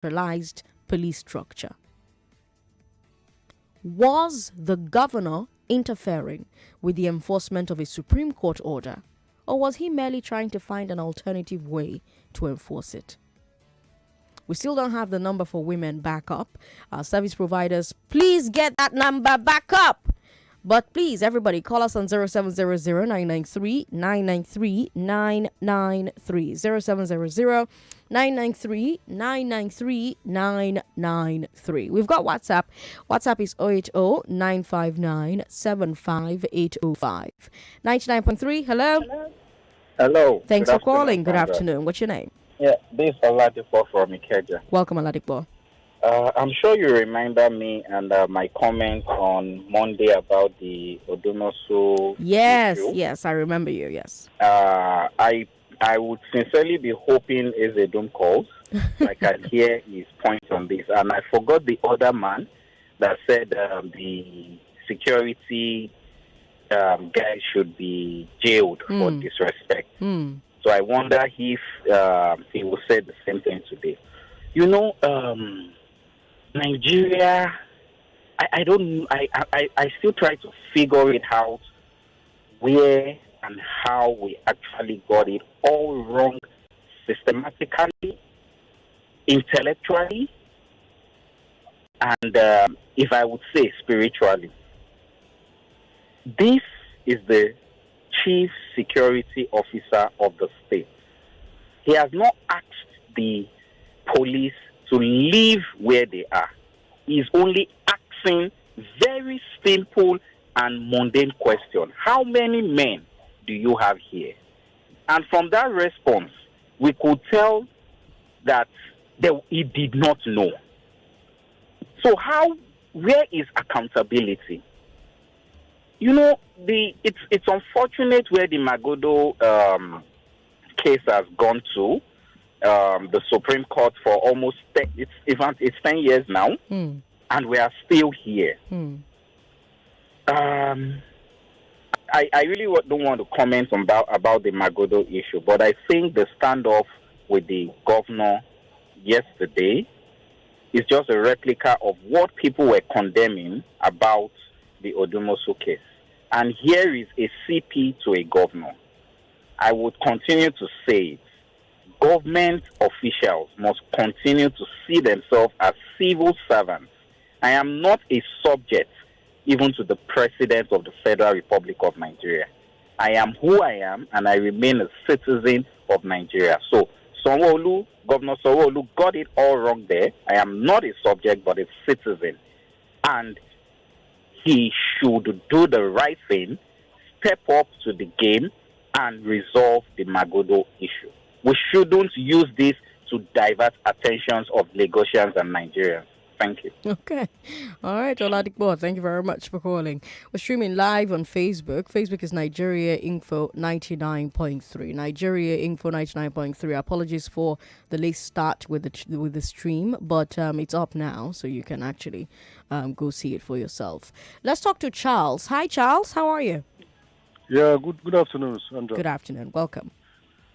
centralized police structure. Was the governor interfering with the enforcement of a Supreme Court order, or was he merely trying to find an alternative way to enforce it? We still don't have the number for women back up. Our service providers, please get that number back up. But please, everybody, call us on 0700-993-993-993. 0700-993-993-993. We've got WhatsApp. WhatsApp is 080-959-75805. 99.3, hello? Hello. Thanks for calling. Good afternoon. What's your name? Yeah, this is Oladipo from Ikeja. Welcome, Oladipo. I'm sure you remember me and my comments on Monday about the Odumosu issue. Yes, I remember you, yes. I would sincerely be hoping Ezedum calls. I can hear his points on this. And I forgot the other man that said the security guy should be jailed for disrespect. So I wonder if he will say the same thing today. You know, Nigeria, I still try to figure it out where and how we actually got it all wrong systematically, intellectually, and if I would say spiritually. This is the chief security officer of the state. He has not asked the police to leave where they are. He's only asking very simple and mundane question. How many men do you have here? And from that response, we could tell that he did not know. So where is accountability? You know, it's unfortunate where the Magodo case has gone to. The Supreme Court for almost 10 years now, and we are still here. I really don't want to comment about the Magodo issue, but I think the standoff with the governor yesterday is just a replica of what people were condemning about the Odumosu case. And here is a CP to a governor. I would continue to say it. Government officials must continue to see themselves as civil servants. I am not a subject even to the President of the Federal Republic of Nigeria. I am who I am, and I remain a citizen of Nigeria. So Sanwo-Olu, Governor Sanwo-Olu got it all wrong there. I am not a subject, but a citizen. And he should do the right thing, step up to the game, and resolve the Magodo issue. We shouldn't use this to divert attentions of Lagosians and Nigerians. Thank you. Okay. All right, Oladipo, thank you very much for calling. We're streaming live on Facebook. Facebook is Nigeria Info 99.3. Nigeria Info 99.3. Apologies for the late start with the stream, but it's up now, so you can actually go see it for yourself. Let's talk to Charles. Hi, Charles. How are you? Yeah, good afternoon, Sandra. Good afternoon. Welcome.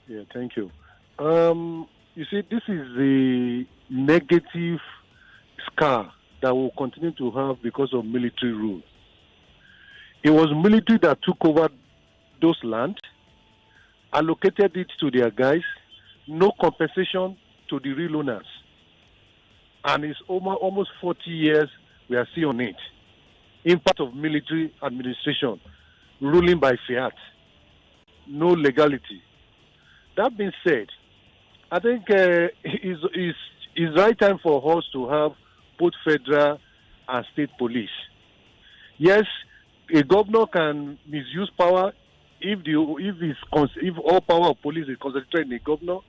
Yeah, thank you. You see, this is the negative scar that we'll continue to have because of military rule. It was military that took over those lands, allocated it to their guys, no compensation to the real owners. And it's almost 40 years we are still on it. Impact of military administration, ruling by fiat, no legality. That being said, I think it's right time for us to have both federal and state police. Yes, a governor can misuse power if all power of police is concentrated in the governor,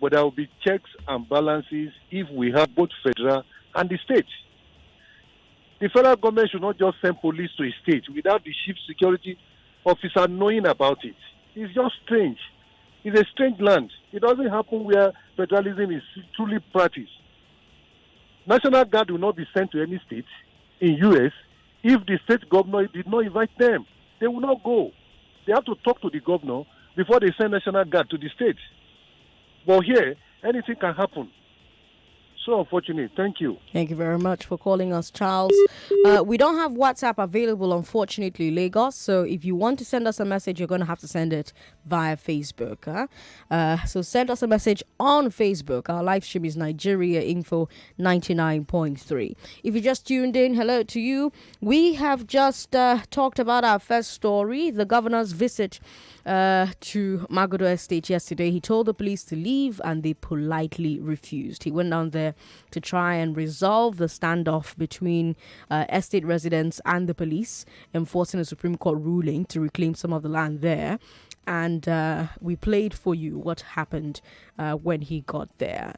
but there will be checks and balances if we have both federal and the state. The federal government should not just send police to a state without the chief security officer knowing about it. It's just strange. It's a strange land. It doesn't happen where federalism is truly practiced. National Guard will not be sent to any state in U.S. if the state governor did not invite them. They will not go. They have to talk to the governor before they send National Guard to the state. But here, anything can happen. So unfortunate. Thank you. Thank you very much for calling us, Charles. We don't have WhatsApp available, unfortunately, Lagos. So if you want to send us a message, you're going to have to send it via Facebook. So send us a message on Facebook. Our live stream is Nigeria Info 99.3. If you just tuned in, hello to you. We have just talked about our first story, the governor's visit to Magodo Estate yesterday. He told the police to leave and they politely refused. He went down there to try and resolve the standoff between estate residents and the police, enforcing a Supreme Court ruling to reclaim some of the land there. And we played for you what happened when he got there.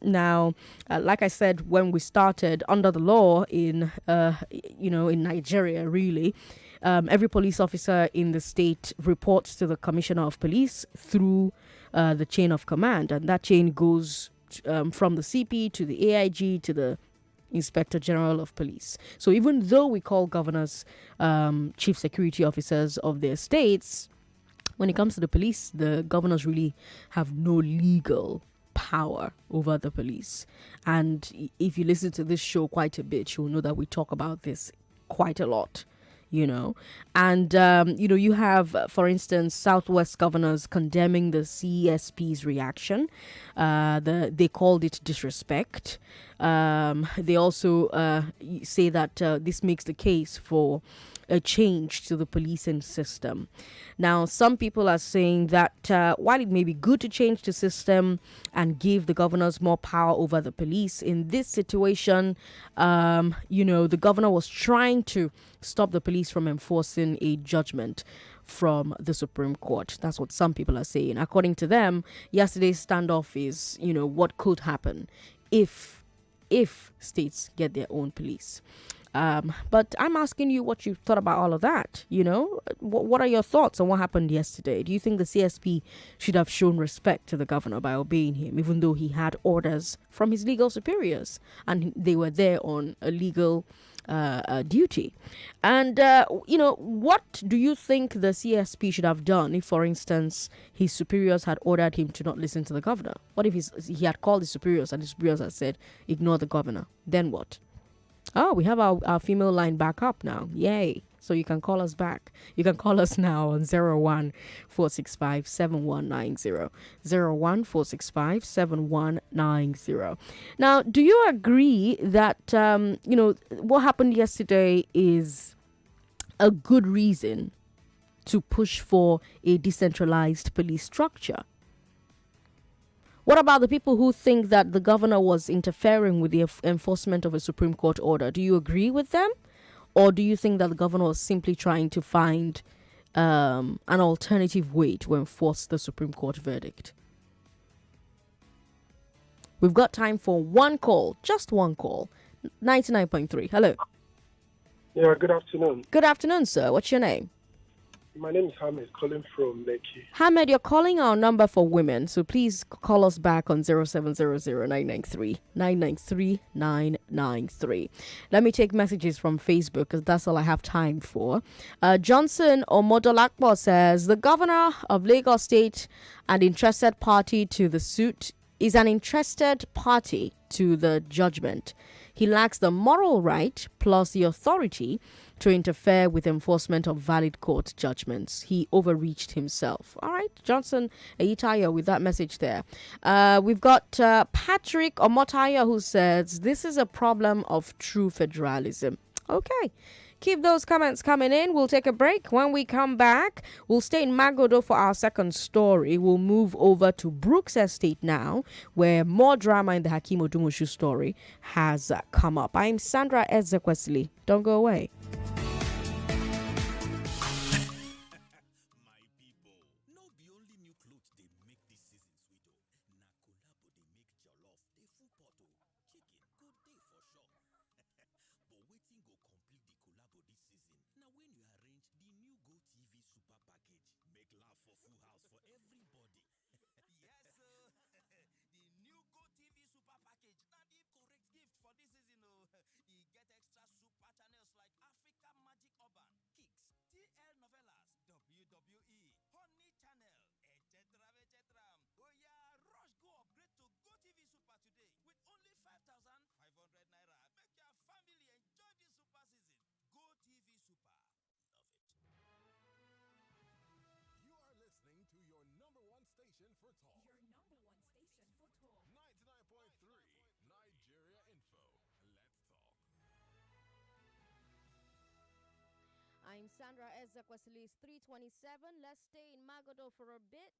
Now, like I said, when we started, under the law in Nigeria, really, every police officer in the state reports to the commissioner of police through the chain of command. And that chain goes from the CP to the AIG to the Inspector General of Police. So even though we call governors chief security officers of their states, when it comes to the police, the governors really have no legal power over the police. And if you listen to this show quite a bit, you'll know that we talk about this quite a lot. And you have, for instance, Southwest governors condemning the CSP's reaction. They called it disrespect. They also say that this makes the case for a change to the policing system. Now, some people are saying that while it may be good to change the system and give the governors more power over the police, in this situation, the governor was trying to stop the police from enforcing a judgment from the Supreme Court. That's what some people are saying. According to them, yesterday's standoff is, what could happen if states get their own police. But I'm asking you what you thought about all of that. What are your thoughts on what happened yesterday? Do you think the CSP should have shown respect to the governor by obeying him, even though he had orders from his legal superiors and they were there on a legal duty? And, what do you think the CSP should have done if, for instance, his superiors had ordered him to not listen to the governor? What if he had called his superiors and his superiors had said, ignore the governor? Then what? Oh, we have our female line back up now. Yay. So you can call us back. You can call us now on 01-465-7190. 01-465-7190. Now, do you agree that, what happened yesterday is a good reason to push for a decentralized police structure? What about the people who think that the governor was interfering with the enforcement of a Supreme Court order? Do you agree with them? Or do you think that the governor was simply trying to find an alternative way to enforce the Supreme Court verdict? We've got time for one call, just one call. 99.3. Hello. Yeah, good afternoon. Good afternoon, sir. What's your name? My name is Hamed, calling from Lekki. Hamed, you're calling our number for women, so please call us back on 0700-993-993. Let me take messages from Facebook because that's all I have time for. Johnson Omodolakpo says, the governor of Lagos State and interested party to the suit is an interested party to the judgment. He lacks the moral right plus the authority to interfere with enforcement of valid court judgments. He overreached himself. All right, Johnson Eitaya with that message there. We've got Patrick Omotaya who says, this is a problem of true federalism. Okay. Keep those comments coming in. We'll take a break. When we come back, we'll stay in Magodo for our second story. We'll move over to Brooks Estate now, where more drama in the Hakeem Odumosu story has come up. I'm Sandra Ezekwesili. Don't go away. Sandra Ezekwesili is 327. Let's stay in Magodo for a bit.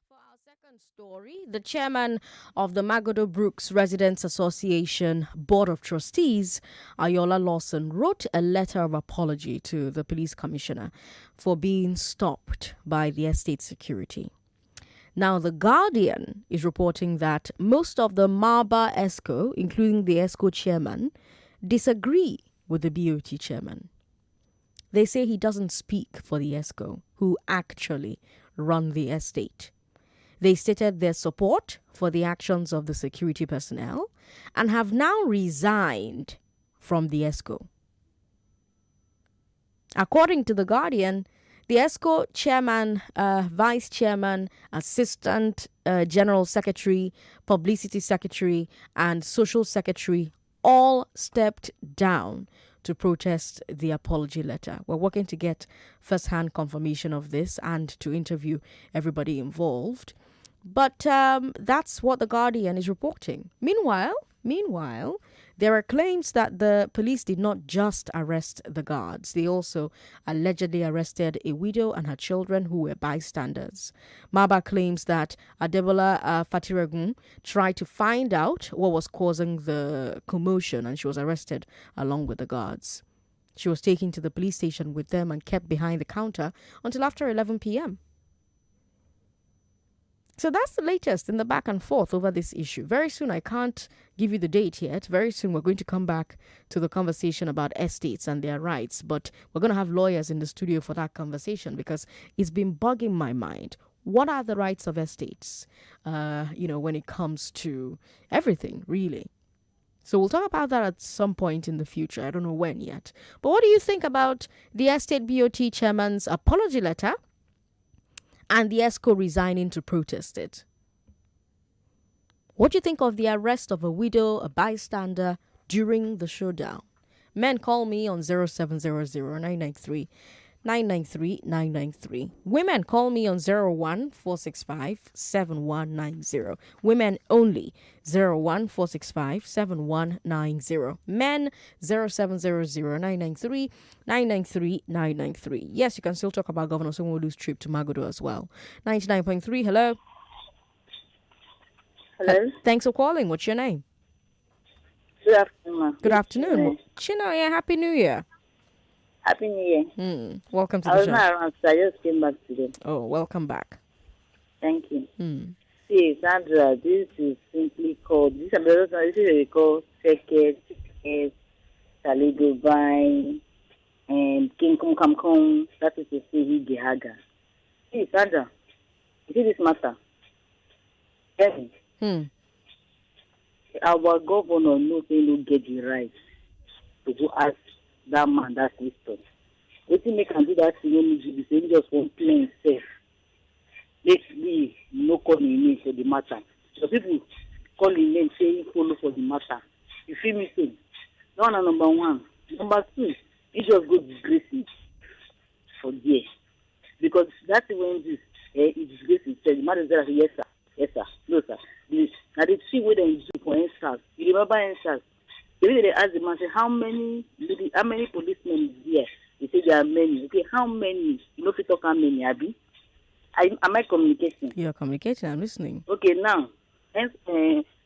For our second story, the chairman of the Magodo Brooks Residents Association Board of Trustees, Ayola Lawson, wrote a letter of apology to the police commissioner for being stopped by the estate security. Now, The Guardian is reporting that most of the Maba ExCo, including the ExCo chairman, disagree with the BOT chairman. They say he doesn't speak for the ExCo, who actually run the estate. They stated their support for the actions of the security personnel and have now resigned from the ExCo. According to The Guardian, the ExCo chairman, vice chairman, assistant general secretary, publicity secretary, and social secretary all stepped down to protest the apology letter. We're working to get first-hand confirmation of this and to interview everybody involved. But that's what The Guardian is reporting. Meanwhile, there are claims that the police did not just arrest the guards. They also allegedly arrested a widow and her children who were bystanders. Maba claims that Adebola Fatiregun tried to find out what was causing the commotion and she was arrested along with the guards. She was taken to the police station with them and kept behind the counter until after 11 p.m. So that's the latest in the back and forth over this issue. Very soon, I can't give you the date yet. Very soon, we're going to come back to the conversation about estates and their rights. But we're going to have lawyers in the studio for that conversation because it's been bugging my mind. What are the rights of estates, when it comes to everything, really? So we'll talk about that at some point in the future. I don't know when yet. But what do you think about the estate BOT chairman's apology letter and the ExCo resigning to protest it? What do you think of the arrest of a widow, a bystander, during the showdown? Men, call me on 0700-993-993. Women, call me on 01465-7190. Women only, 01465-7190. Men, 0700-993-993. Yes, you can still talk about Governor Sanwo-Olu's trip to Magodo as well. 99.3, hello. Hello. Thanks for calling. What's your name? Good afternoon. Good afternoon. Chinoye, Happy New Year. Happy New Year. Welcome to I the was show. not around, so I just came back today. Oh, welcome back. Thank you. See, Sandra, this is simply called, this is what they call Seket, Saligo Vine, and King Kum Kam Kum. That is to say, he Gehaga. See, Sandra, you see this matter? Yes. Our governor knows they don't get the right to go ask that man that question. What you make and do that thing when you be just one plain safe. Let's be no calling name for the matter. So people calling name saying follow for the matter. You feel me saying? That one number one. Number two, you just go disgrace it for there. Because that's when this it disgrace itself. The man is there, yes sir, yes sir, no sir. Now the see what they do for instance. You remember instance? They ask the man, say, how many policemen is there? They say there are many. Okay, how many? You know if you talk how many, Abby? Am I communicating? You're communicating, I'm listening. Okay, now,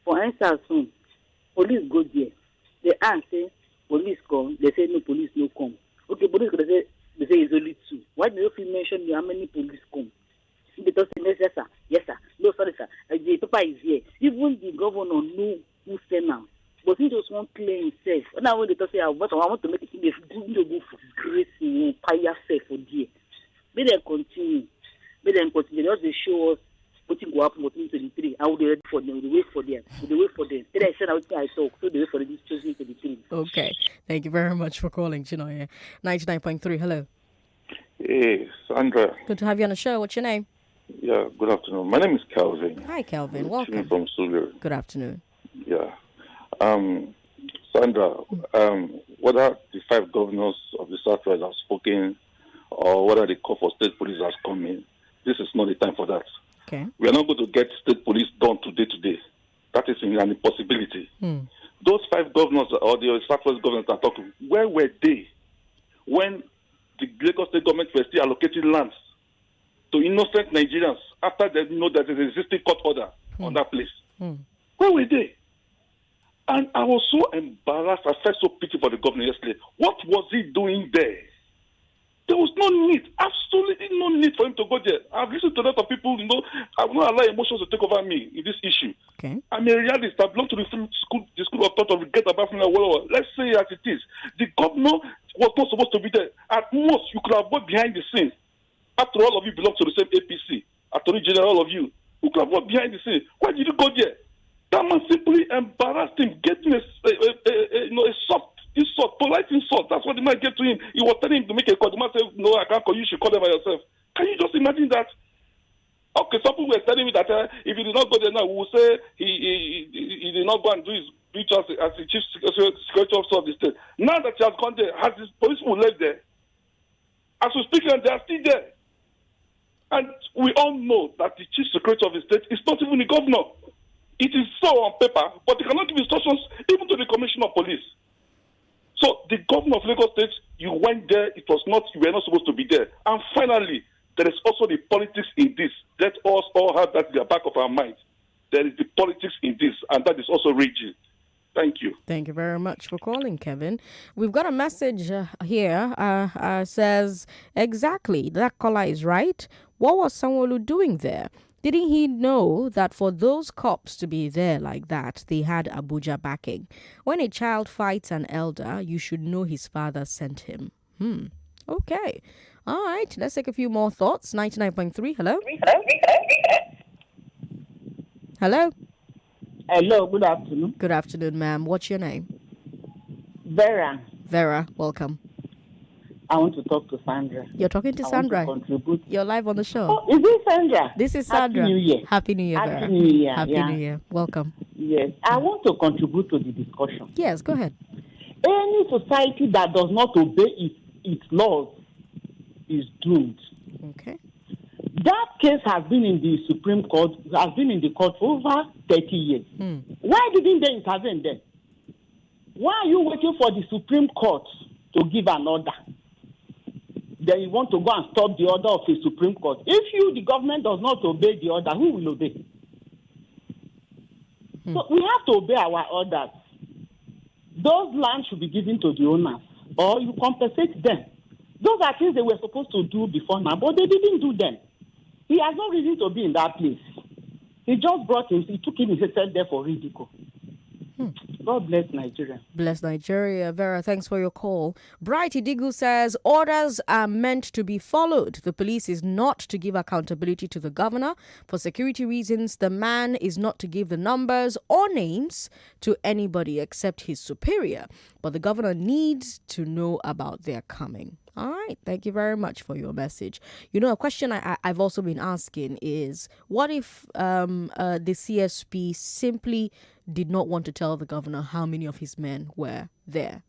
for instance, police go there. They ask, say, police come. They say, no, police no come. Okay, police go, they say it's only two. Why do you mention how many police come? They say, yes, sir. Yes, sir. No, sorry, sir. The paper is here. Even the governor know who sent now. But he just won't clear himself. Now when they talk, say, I want to make it a good for disgrace in empire fair for dear. May they continue. May they continue. They just show us what will happen for 2023. I will be ready for them. We wait for them. We wait for them. Then I said I talk. So they wait for this 2023. Okay. Thank you very much for calling, Chinoye. 99.3, hello. Hey, Sandra. Good to have you on the show. What's your name? Yeah, good afternoon. My name is Calvin. Hi, Kelvin. Welcome. From Sulu. Good afternoon. Yeah. Sandra, whether the 5 governors of the Southwest have spoken or whether the call for state police has come in, this is not the time for that. Okay. We are not going to get state police done today. That is an impossibility. Those 5 governors or the Southwest governors are talking, where were they when the Lagos State government were still allocating lands to innocent Nigerians after they know that there's an existing court order on that place. Where were they? And I was so embarrassed. I felt so pity for the governor yesterday. What was he doing there? There was no need, absolutely no need for him to go there. I've listened to a lot of people, I will not allow emotions to take over me in this issue. Okay. I'm a realist. I belong to the school of thought of get about from the world. Let's say as it is. The governor was not supposed to be there. At most, you could have worked behind the scenes. After all of you belong to the same APC, Attorney General, all of you could have worked behind the scenes. Why did you go there? That man simply embarrassed him, getting a soft insult, polite insult. That's what the man gave to him. He was telling him to make a call. The man said, "No, I can't call you. You should call them by yourself." Can you just imagine that? Okay, some people were telling me that if he did not go there now, we will say he did not go and do his duty as the chief security officer of the state. Now that he has gone there, has his police people left there? As we speak, they are still there. And we all know that the chief secretary of the state is not even the governor. It is so on paper, but they cannot give instructions even to the commissioner of police. So the governor of Lagos State, you went there, you were not supposed to be there. And finally, there is also the politics in this. Let us all have that in the back of our minds. There is the politics in this, and that is also raging. Thank you. Thank you very much for calling, Kevin. We've got a message here. Says, exactly, that caller is right. What was Sanwo-Olu doing there? Didn't he know that for those cops to be there like that, they had Abuja backing? When a child fights an elder, you should know his father sent him. Okay. All right. Let's take a few more thoughts. 99.3. Hello? Hello? Hello, good afternoon. Good afternoon, ma'am. What's your name? Vera. Vera, welcome. I want to talk to Sandra. You're talking to Sandra. Want to contribute. You're live on the show. Oh, is this Sandra? This is Sandra. Happy New Year. Happy New Year, Vera. Happy New Year. Happy New Year. Welcome. Yes, I want to contribute to the discussion. Yes, go ahead. Any society that does not obey its laws is doomed. Okay. That case has been in the Supreme Court, has been in the court for over 30 years. Why didn't they intervene then? Why are you waiting for the Supreme Court to give an order? Then you want to go and stop the order of the Supreme Court. If the government does not obey the order, who will obey? So we have to obey our orders. Those lands should be given to the owners, or you compensate them. Those are things they were supposed to do before now, but they didn't do them. He has no reason to be in that place. He just he took him and set there for ridicule. God bless Nigeria. Bless Nigeria. Vera, thanks for your call. Bright Idigu says, orders are meant to be followed. The police is not to give accountability to the governor. For security reasons, the man is not to give the numbers or names to anybody except his superior. But the governor needs to know about their coming. All right. Thank you very much for your message. A question I've also been asking is, what if the CSP simply did not want to tell the governor how many of his men were there?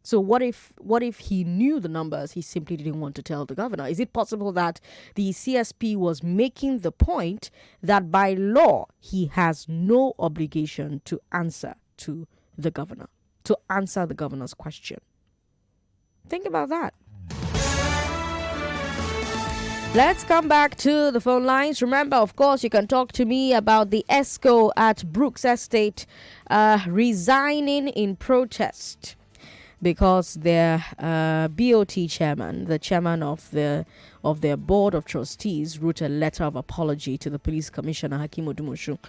So what if he knew the numbers, he simply didn't want to tell the governor? Is it possible that the CSP was making the point that by law he has no obligation to answer to the governor, to answer the governor's question? Think about that. Let's come back to the phone lines. Remember, of course, you can talk to me about the ExCo at Brooks Estate resigning in protest because their BOT chairman, the chairman of their board of trustees, wrote a letter of apology to the police commissioner, CP Odumosu,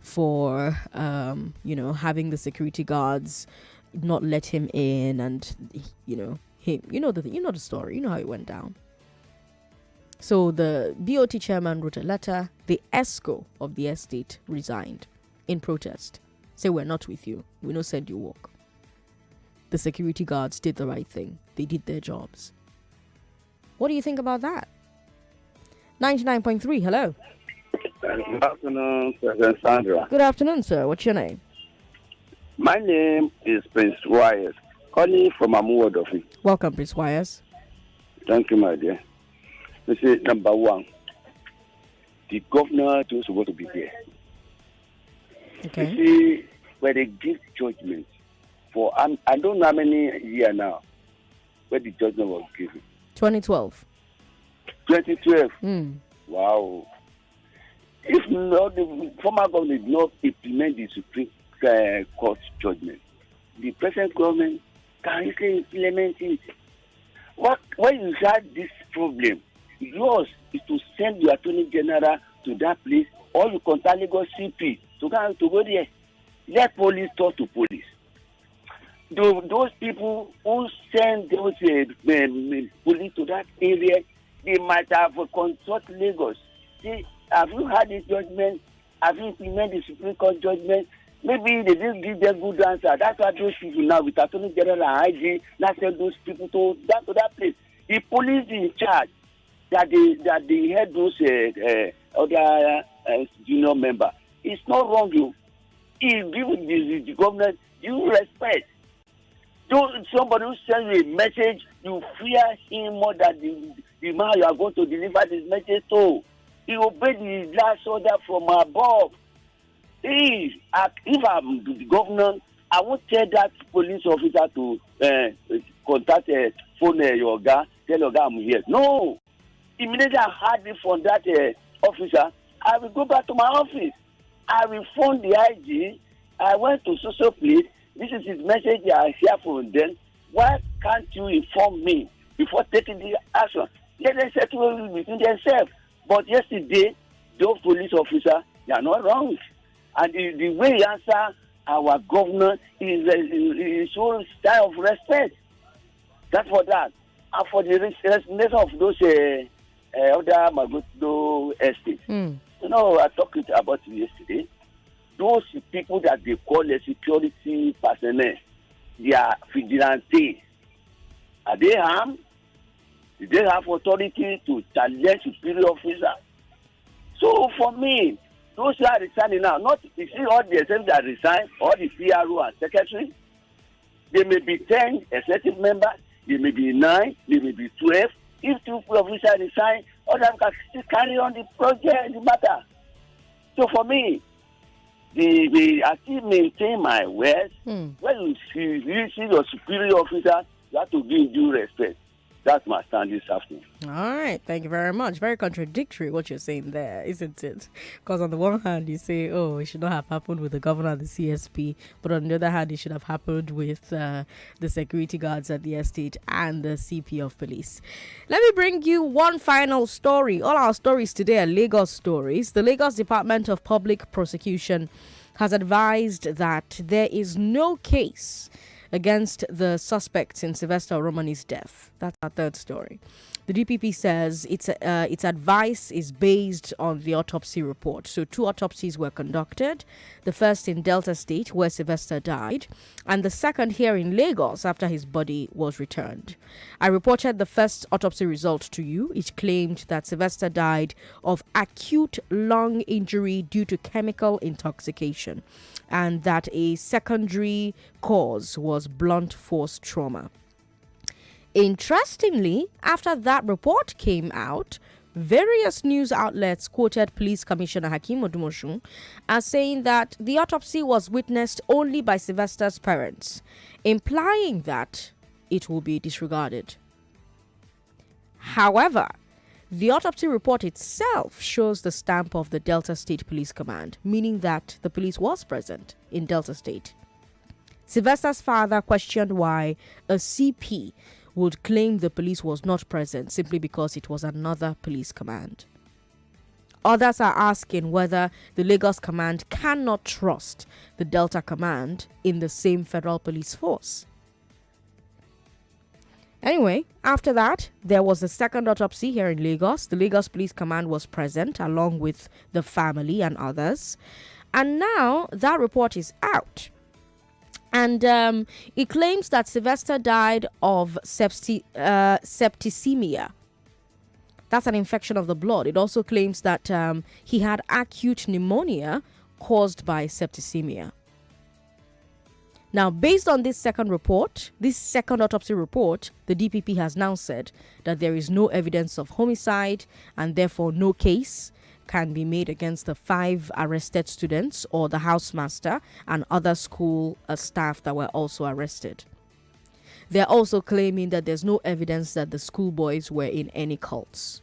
for having the security guards not let him in, and the story. You know how it went down. So the BOT chairman wrote a letter. The ExCo of the estate resigned in protest. Say, we're not with you. We no send you walk. The security guards did the right thing. They did their jobs. What do you think about that? 99.3, hello. Good afternoon, President Sandra. Good afternoon, sir. What's your name? My name is Prince Wires, calling from Amuwodofi. Welcome, Prince Wires. Thank you, my dear. This is number one. The governor is supposed to be there. Okay. You see, when they give judgment for, I don't know how many years now, when the judgment was given? 2012. 2012. Mm. Wow. If not, the former government did not implement the Supreme Court judgment, the present government can easily implement it. When you had this problem, yours is to send your Attorney General to that place, or you contact Lagos CP to go there. Let police talk to police. Those people who send those police to that area, they might have consulted Lagos. See, have you had this judgment? Have you implemented the Supreme Court judgment? Maybe they didn't give them good answer. That's why those people now, with Attorney General and IG, now send those people to that place. The police in charge, that they had those other junior member. It's not wrong, you. If give the government due respect. Don't somebody who sends you a message, you fear him more than the man you are going to deliver this message to. He obey the last order from above. If I'm the governor, I won't tell that police officer to contact phone your guy, tell your guy I'm here. No. Immediately I heard it from that officer, I will go back to my office. I will phone the IG. I went to social place. This is his message I hear from them. Why can't you inform me before taking the action? Let them settle between themselves. But yesterday, those police officers, they are not wrong. And the way he answer our governor is so style of respect. That's for that. And for the resignation of those other Magodo estates. Mm. You know, I talked about it yesterday. Those people that they call the security personnel, they are vigilantes. Are they armed? Do they have authority to challenge superior officer? So for me, those who are resigning now, not you see all the executives that resign, all the PRO and secretary, they may be 10 executive members, they may be 9, they may be 12. If 2 officers resign, all of them can still carry on the project, the matter. So for me, I still maintain my words. When you see your superior officer, you have to give due respect. That's my stand this afternoon. All right. Thank you very much. Very contradictory what you're saying there, isn't it? Because on the one hand, you say, oh, it should not have happened with the governor and the CSP. But on the other hand, it should have happened with the security guards at the estate and the CP of police. Let me bring you one final story. All our stories today are Lagos stories. The Lagos Department of Public Prosecution has advised that there is no case against the suspects in Sylvester Oromoni's death. That's our third story. The DPP says its advice is based on the autopsy report. So 2 autopsies were conducted. The first in Delta State, where Sylvester died, and the second here in Lagos after his body was returned. I reported the first autopsy result to you. It claimed that Sylvester died of acute lung injury due to chemical intoxication, and that a secondary cause was blunt force trauma. Interestingly, after that report came out, various news outlets quoted Police Commissioner Hakeem Odumosu as saying that the autopsy was witnessed only by Sylvester's parents, implying that it will be disregarded. However, the autopsy report itself shows the stamp of the Delta State Police Command, meaning that the police was present in Delta State. Sylvester's father questioned why a CP would claim the police was not present simply because it was another police command. Others are asking whether the Lagos command cannot trust the Delta command in the same federal police force. Anyway, after that, there was a second autopsy here in Lagos. The Lagos Police Command was present along with the family and others. And now that report is out. And it claims that Sylvester died of septicemia. That's an infection of the blood. It also claims that he had acute pneumonia caused by septicemia. Now, based on this second autopsy report, the DPP has now said that there is no evidence of homicide and therefore no case can be made against the 5 arrested students or the housemaster and other school staff that were also arrested. They're also claiming that there's no evidence that the schoolboys were in any cults.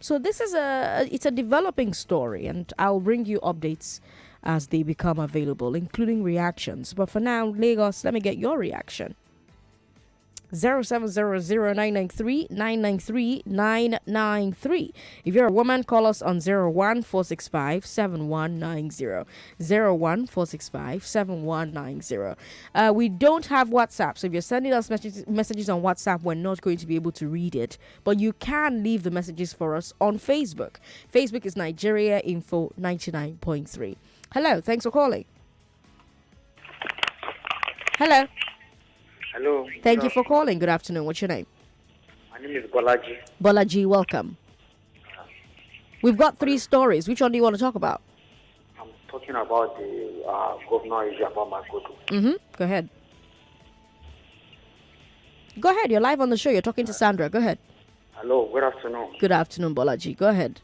So this is it's a developing story, and I'll bring you updates as they become available, including reactions. But for now, Lagos, let me get your reaction. 0700-993-993-993. If you're a woman, call us on 01-465-7190. 01-465-7190. We don't have WhatsApp, so if you're sending us messages on WhatsApp, we're not going to be able to read it. But you can leave the messages for us on Facebook. Facebook is Nigeria Info 99.3. Hello, thanks for calling. Hello. Hello. Thank you for calling. Good afternoon. What's your name? My name is Bolaji. Bolaji, welcome. We've got 3 stories. Which one do you want to talk about? I'm talking about the governor issue about Magodo. Go ahead. Go ahead. You're live on the show. You're talking to Sandra. Go ahead. Hello. Good afternoon. Good afternoon, Bolaji. Go ahead.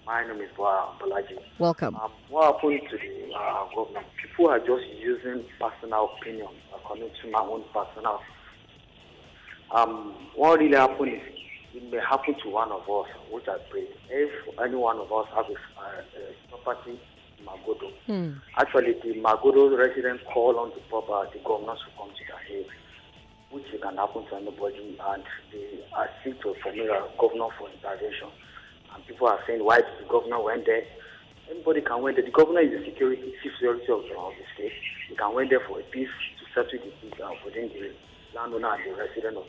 My name is Bolaji. Welcome. What happened to the governor? People are just using personal opinion according to my own personal. What really happened is it may happen to one of us, which I pray. If any one of us has a property in Magodo, actually the Magodo residents call on the property, the governors will come to their aid, which can happen to anybody, and they are seek to formulate a governor for intervention. And people are saying, why did the governor went there? Anybody can went there. The governor is the chief security of the state. He can went there for a peace to settle the peace within the landowner and the resident of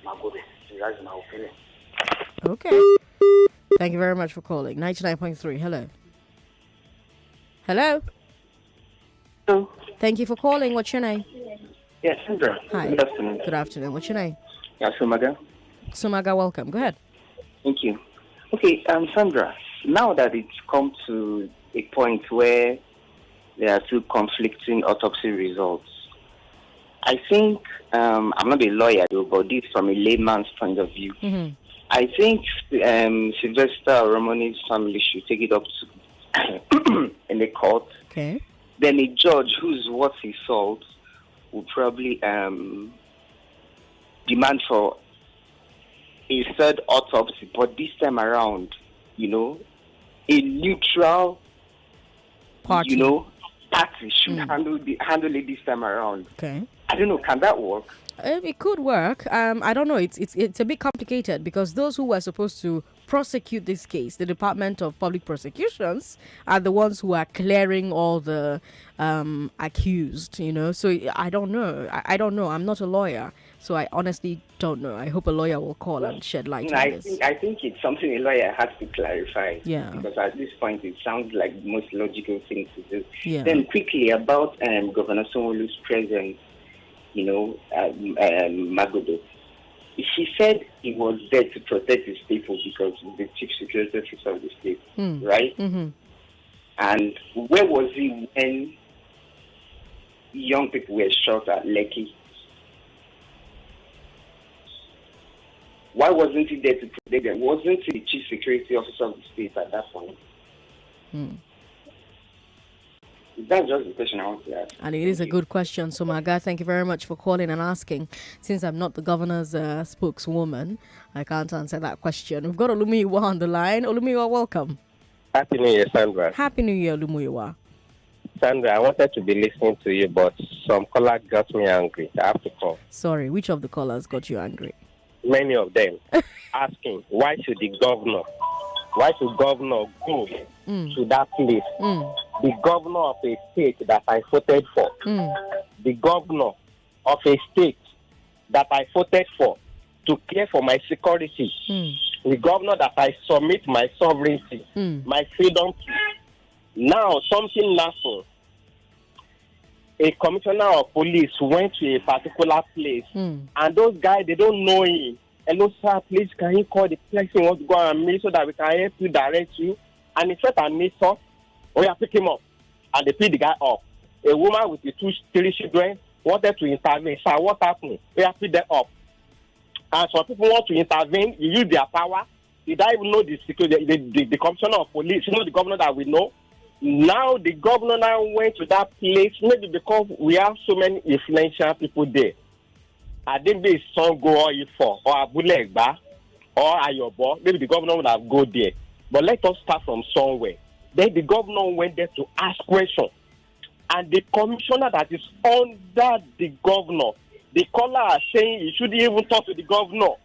Magodo. So that's my opinion. Okay. Thank you very much for calling. 99.3. Hello. Hello. Hello. Thank you for calling. What's your name? Yes, Sandra. Hi. Good afternoon. Good afternoon. What's your name? Yeah, Sumaga. Sumaga, welcome. Go ahead. Thank you. Okay, Sandra, now that it's come to a point where there are 2 conflicting autopsy results, I think, I'm not a lawyer though, but this from a layman's point of view, I think Sylvester Oromoni's family should take it up to in the court. Okay. Then a judge who's worth his salt will probably demand for a 3rd autopsy, but this time around, a neutral party, party should handle it this time around. Okay. I don't know, can that work? It could work. I don't know. It's a bit complicated because those who were supposed to prosecute this case, the Department of Public Prosecutions, are the ones who are clearing all the accused. So I don't know. I don't know. I'm not a lawyer, so I honestly don't know. I hope a lawyer will call and shed light on this. I think it's something a lawyer has to clarify. Yeah. Because at this point, it sounds like the most logical thing to do. Yeah. Then quickly about Governor Sanwo-Olu's presence. Magodo. She said he was there to protect his people because he's the chief security officer of the state, right? Mm-hmm. And where was he when young people were shot at Lekki? Why wasn't he there to protect them? Wasn't he the chief security officer of the state at that point? That's just the question I want to ask. And it is a good question. So, Maga, thank you very much for calling and asking. Since I'm not the governor's spokeswoman, I can't answer that question. We've got Olumiwa on the line. Olumiwa, welcome. Happy New Year, Sandra. Happy New Year, Olumiwa. Sandra, I wanted to be listening to you, but some caller got me angry. I have to call. Sorry, which of the callers got you angry? Many of them asking, why should governor go to that place? The governor of a state that I voted for, the governor of a state that I voted for to care for my security, the governor that I submit my sovereignty, my freedom to. Now something happened. A commissioner of police went to a particular place, and those guys, they don't know him. Hello, sir, please, can you call the person who wants to go and meet so that we can help you, direct you? And he said, and meet us. We have to pick him up. And they pick the guy up. A woman with the 3 children wanted to intervene. Sir, what happened? We have to pick them up. And some people want to intervene. You use their power. Did I even know the commissioner of police? The governor that we know. Now the governor now went to that place, maybe because we have so many influential people there. Adimbe Songo or Ifo or Abulegba or Ayobo, maybe the governor would have go there. But let us start from somewhere. Then the governor went there to ask questions. And the commissioner that is under the governor, the caller are saying he shouldn't even talk to the governor.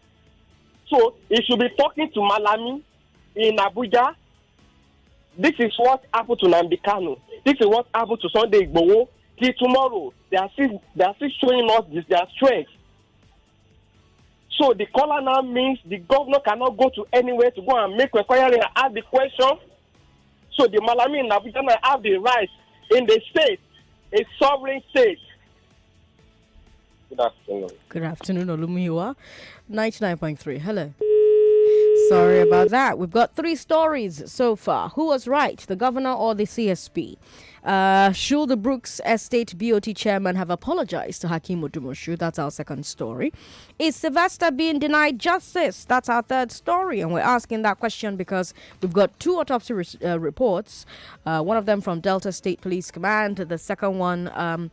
So he should be talking to Malami in Abuja. This is what happened to Nnamdi Kanu. This is what happened to Sunday Igboho. Till tomorrow, they are still showing us their strength. So the caller now means the governor cannot go to anywhere to go and make inquiry and ask the question. So the Malami in Abuja now have the right in the state, a sovereign state. Good afternoon. Good afternoon, Olumiwa. 99.3. Hello. Sorry about that. We've got 3 stories so far. Who was right, the governor or the CSP? Should the Brooks Estate BOT chairman have apologized to Hakeem Odumosu? That's our second story. Is Sylvester being denied justice? That's our third story. And we're asking that question because we've got 2 autopsy reports. One of them from Delta State Police Command, the second one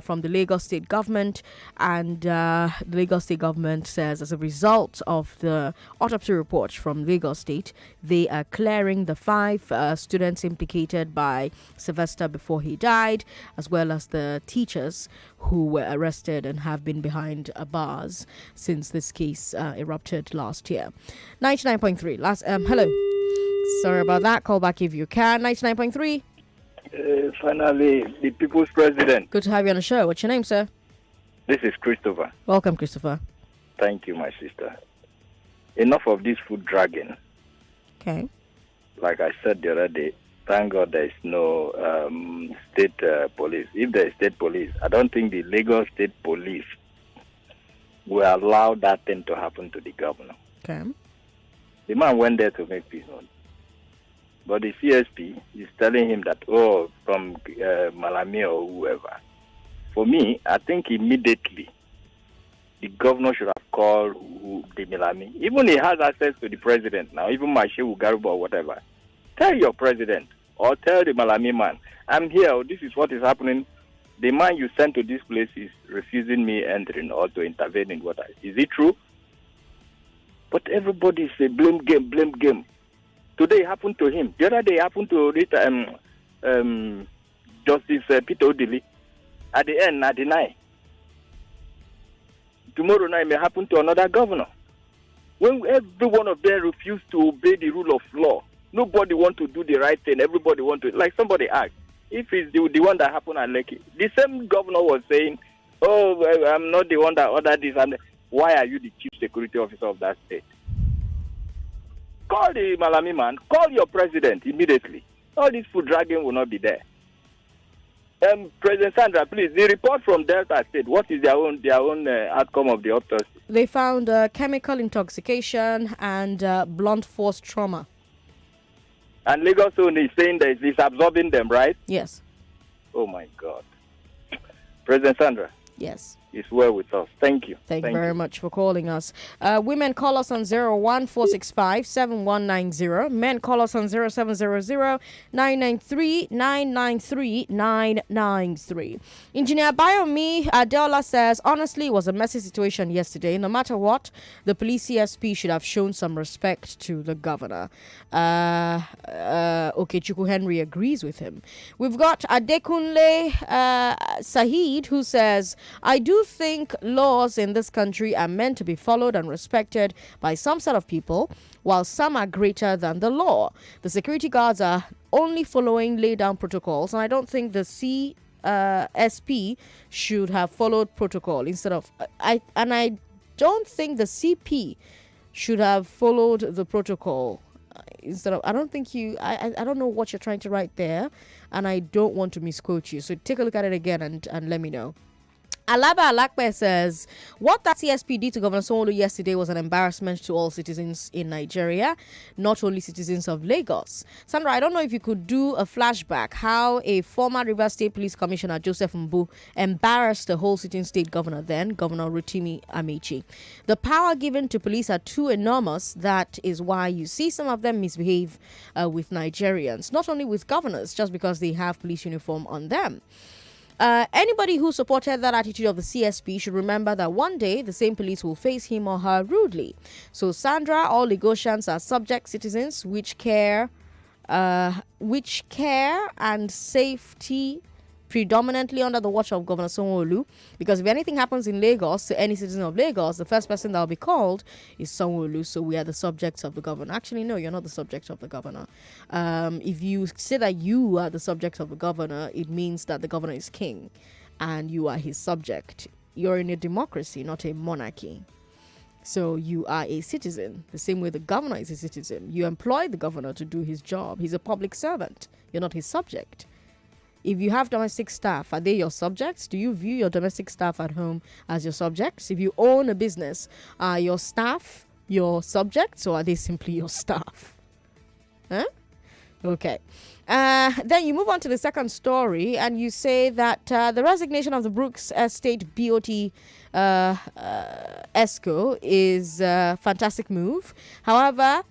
from the Lagos State government. And the Lagos State government says as a result of the autopsy report from Lagos State, they are clearing the 5 students implicated by Sylvester before he died, as well as the teachers who were arrested and have been behind bars since this case erupted last year. 99.3. Hello. Sorry about that. Call back if you can. 99.3. Finally, the people's president. Good to have you on the show. What's your name, sir? This is Christopher. Welcome, Christopher. Thank you, my sister. Enough of this food dragging. Okay. Like I said the other day, thank God there is no state police. If there is state police, I don't think the Lagos State Police will allow that thing to happen to the governor. Okay. The man went there to make peace. But the CSP is telling him that, from Malami or whoever. For me, I think immediately the governor should have called the Malami. Even he has access to the president now, even Mashewu Garuba or whatever. Tell your president or tell the Malami man, I'm here, this is what is happening. The man you sent to this place is refusing me entering or to intervene in what is it true? But everybody say blame game. Today it happened to him. The other day it happened to Justice Peter Odili. At the end, I deny. Tomorrow night it may happen to another governor. When every one of them refuse to obey the rule of law, nobody want to do the right thing. Everybody want to, like somebody asked, if it's the one that happened at Lekki, the same governor was saying, I'm not the one that ordered this. And why are you the chief security officer of that state? Call the Malami man, call your president immediately. All this food dragging will not be there. President Sandra, please, the report from Delta State, what is their own outcome of the autopsy? They found chemical intoxication and blunt force trauma. And Lagos is saying that it's absorbing them, right? Yes. Oh, my God. President Sandra. Yes. Is well with us. Thank you. Thank you very much for calling us. Women call us on 01465-7190. Men call us on 0700-993-993-993. Engineer Bayomi Adeola says, honestly, it was a messy situation yesterday. No matter what, the police CSP should have shown some respect to the governor. Okechukwu Henry agrees with him. We've got Adekunle Sahid, who says, I do think laws in this country are meant to be followed and respected by some set of people, while some are greater than the law. The security guards are only following laid down protocols, and I don't think the CSP should have followed protocol instead of I don't think the CP should have followed the protocol instead of I don't know what you're trying to write there, and I don't want to misquote you, so take a look at it again and let me know. Alaba Alakpe says, what that CSP did to Governor Sanwo-Olu yesterday was an embarrassment to all citizens in Nigeria, not only citizens of Lagos. Sandra, I don't know if you could do a flashback how a former Rivers State Police Commissioner, Joseph Mbu, embarrassed the whole sitting state governor then, Governor Rotimi Amechi. The power given to police are too enormous. That is why you see some of them misbehave with Nigerians, not only with governors, just because they have police uniform on them. Anybody who supported that attitude of the CSP should remember that one day the same police will face him or her rudely. So, Sandra, all Lagosians are subject citizens which care and safety predominantly under the watch of Governor Sanwo-Olu, because if anything happens in Lagos to any citizen of Lagos, the first person that will be called is Sanwo-Olu. So we are the subjects of the governor. Actually, no, you're not the subject of the governor. If you say that you are the subject of the governor, it means that the governor is king and you are his subject. You're in a democracy, not a monarchy. So you are a citizen, the same way the governor is a citizen. You employ the governor to do his job. He's a public servant. You're not his subject. If you have domestic staff, are they your subjects? Do you view your domestic staff at home as your subjects? If you own a business, are your staff your subjects, or are they simply your staff? Huh? Okay. Then you move on to the second story, and you say that the resignation of the Brooks Estate BOT ExCo is a fantastic move. However,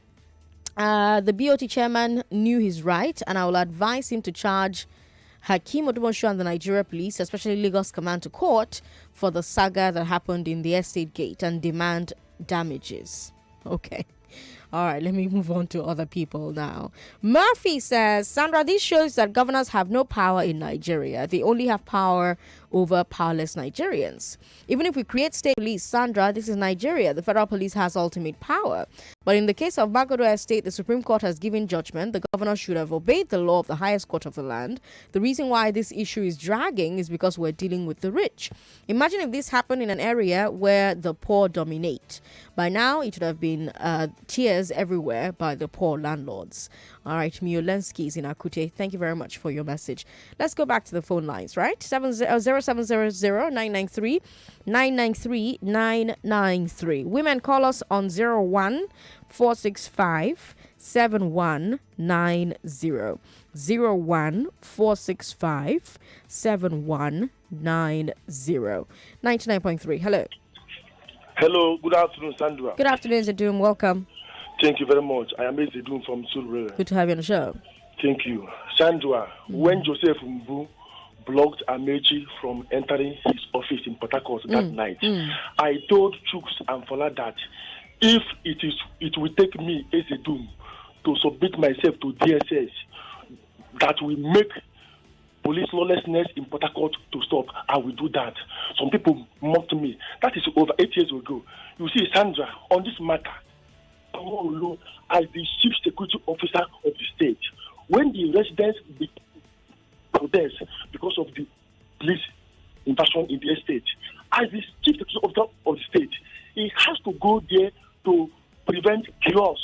the BOT chairman knew his right, and I will advise him to charge CP Odumosu and the Nigeria police, especially Lagos Command, to court for the saga that happened in the estate gate and demand damages. Okay. All right, let me move on to other people now. Murphy says, Sandra, this shows that governors have no power in Nigeria. They only have power over powerless Nigerians. Even if we create state police, Sandra, this is Nigeria. The federal police has ultimate power. But in the case of Magodo Estate, the Supreme Court has given judgment. The governor should have obeyed the law of the highest court of the land. The reason why this issue is dragging is because we're dealing with the rich. Imagine if this happened in an area where the poor dominate. By now, it would have been tears everywhere by the poor landlords. All right, Miolensky is in Akute. Thank you very much for your message. Let's go back to the phone lines, right? 0700-993 993. Women, call us on 01-465-7190. 01-465-7190. 99.3. Hello. Hello, good afternoon, Sandra. Good afternoon, Zedum. Welcome. Thank you very much. I am Zedum from Surrey. Good to have you on the show. Thank you. Sandra, when Joseph Mbu blocked Amechi from entering his office in Port Harcourt that night, I told Chooks and Fola that if it will take me Zedum to submit myself to DSS, that will make police lawlessness in Port Harcourt to stop, I will do that. Some people mocked me. That is over 8 years ago. You see, Sandra, on this matter, Sanwo-Olu, as the chief security officer of the state, when the residents protest because of the police invasion in the estate, as the chief security officer of the state, he has to go there to prevent chaos.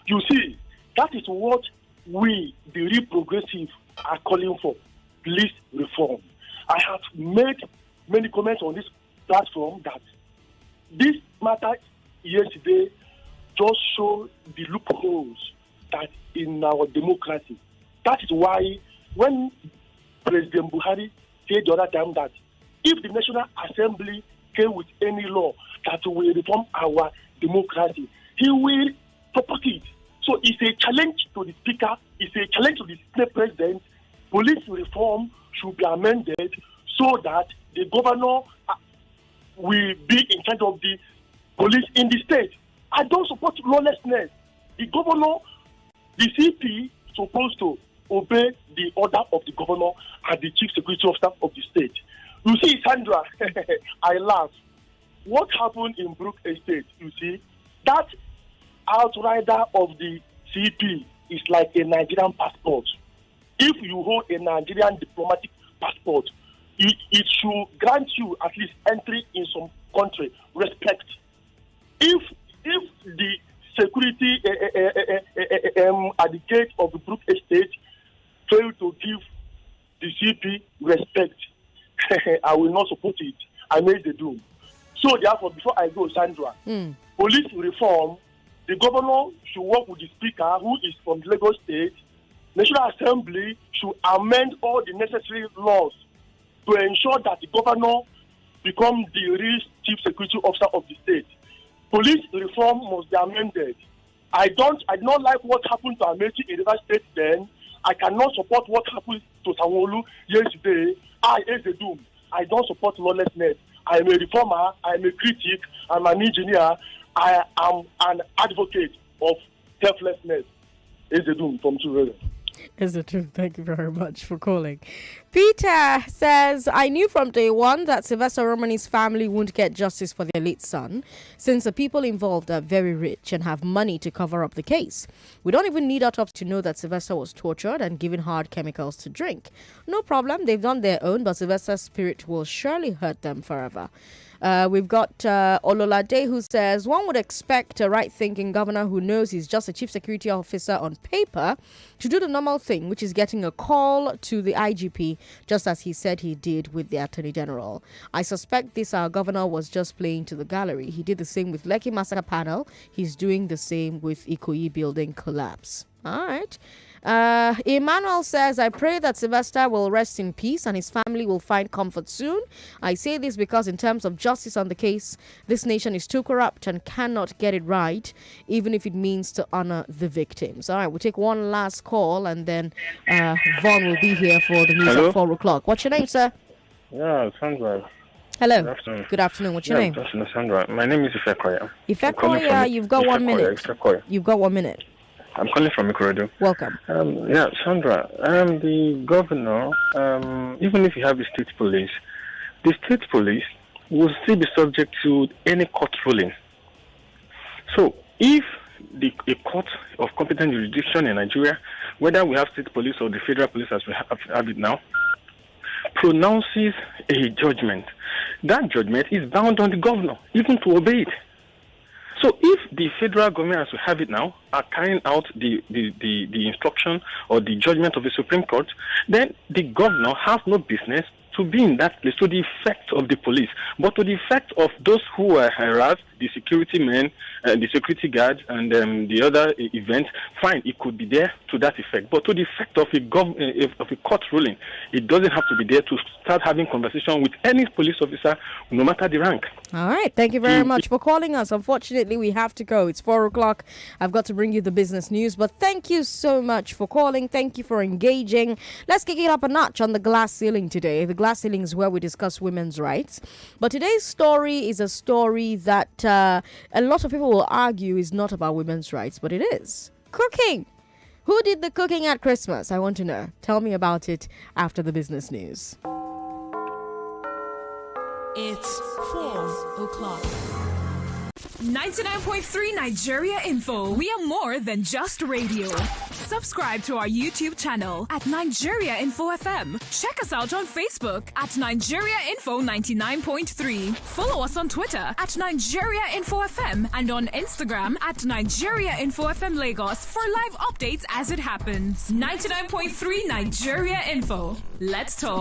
You see, that is what we, the real progressive, are calling for: police reform. I have made many comments on this platform that this matter yesterday just show the loopholes that in our democracy. That is why when President Buhari said the other time that if the National Assembly came with any law that will reform our democracy, he will support it. So it's a challenge to the Speaker, it's a challenge to the State President. Police reform should be amended so that the governor will be in charge of the police in the state. I don't support lawlessness. The governor, the CP, supposed to obey the order of the governor and the chief security officer of the state. You see, Sandra, I laugh. What happened in Brook Estate, you see, that outrider of the CP is like a Nigerian passport. If you hold a Nigerian diplomatic passport, it should grant you at least entry in some country, respect. If the security advocate of the Brook Estate fail to give the CP respect, I will not support it. I made the doom. So therefore, before I go, Sandra, police reform, the governor should work with the speaker, who is from Lagos State. National Assembly should amend all the necessary laws to ensure that the governor becomes the real chief security officer of the state. Police reform must be amended. I don't like what happened to Amechi in River State then. I cannot support what happened to Sanwo-Olu yesterday. I, Ezedum, I don't support lawlessness. I am a reformer, I am a critic, I'm an engineer, I am an advocate of selflessness. Ezedum from Children. Is the truth. Thank you very much for calling. Peter says, I knew from day one that Sylvester Oromoni's family won't get justice for their late son, since the people involved are very rich and have money to cover up the case. We don't even need autopsy to know that Sylvester was tortured and given hard chemicals to drink. No problem, they've done their own, but Sylvester's spirit will surely hurt them forever. We've got Ololade, who says, one would expect a right-thinking governor who knows he's just a chief security officer on paper to do the normal thing, which is getting a call to the IGP, just as he said he did with the Attorney General. I suspect our governor was just playing to the gallery. He did the same with Lekki Massacre panel. He's doing the same with Ikoyi building collapse. All right. Emmanuel says, I pray that Sylvester will rest in peace and his family will find comfort soon. I say this because in terms of justice on the case, this nation is too corrupt and cannot get it right, even if it means to honor the victims. All right, we'll take one last call and then Vaughn will be here for the news at 4 o'clock. What's your name, sir? Yeah, Sandra. Hello. Good afternoon. Good afternoon. What's your name? Good afternoon, Sandra. My name is Ifekoya. Ifekoya, you've got 1 minute. Ifekoya. You've got 1 minute. I'm calling from Magodo. Welcome. Sandra, the governor, even if you have the state police will still be subject to any court ruling. So if a court of competent jurisdiction in Nigeria, whether we have state police or the federal police as we have it now, pronounces a judgment, that judgment is bound on the governor, even to obey it. So if the federal government, as we have it now, are carrying out the instruction or the judgment of the Supreme Court, then the governor has no business to be in that place to the effect of the police, but to the effect of those who were harassed, the security men, the security guards, and the other events. Fine, it could be there to that effect, but to the effect of a court ruling, it doesn't have to be there to start having conversation with any police officer, no matter the rank. All right, thank you very much for calling us. Unfortunately, we have to go. It's 4 o'clock. I've got to bring you the business news, but thank you so much for calling. Thank you for engaging. Let's kick it up a notch on the glass ceiling today. The glass ceiling is where we discuss women's rights, but today's story is a story that a lot of people will argue is not about women's rights, but it is. Cooking. Who did the cooking at Christmas? I want to know. Tell me about it after the business news. It's 4 o'clock. 99.3 Nigeria Info. We are more than just radio. Subscribe to our YouTube channel at Nigeria Info FM. Check us out on Facebook at Nigeria Info 99.3. Follow us on Twitter at Nigeria Info FM and on Instagram at Nigeria Info FM Lagos for live updates as it happens. 99.3 Nigeria Info. Let's talk.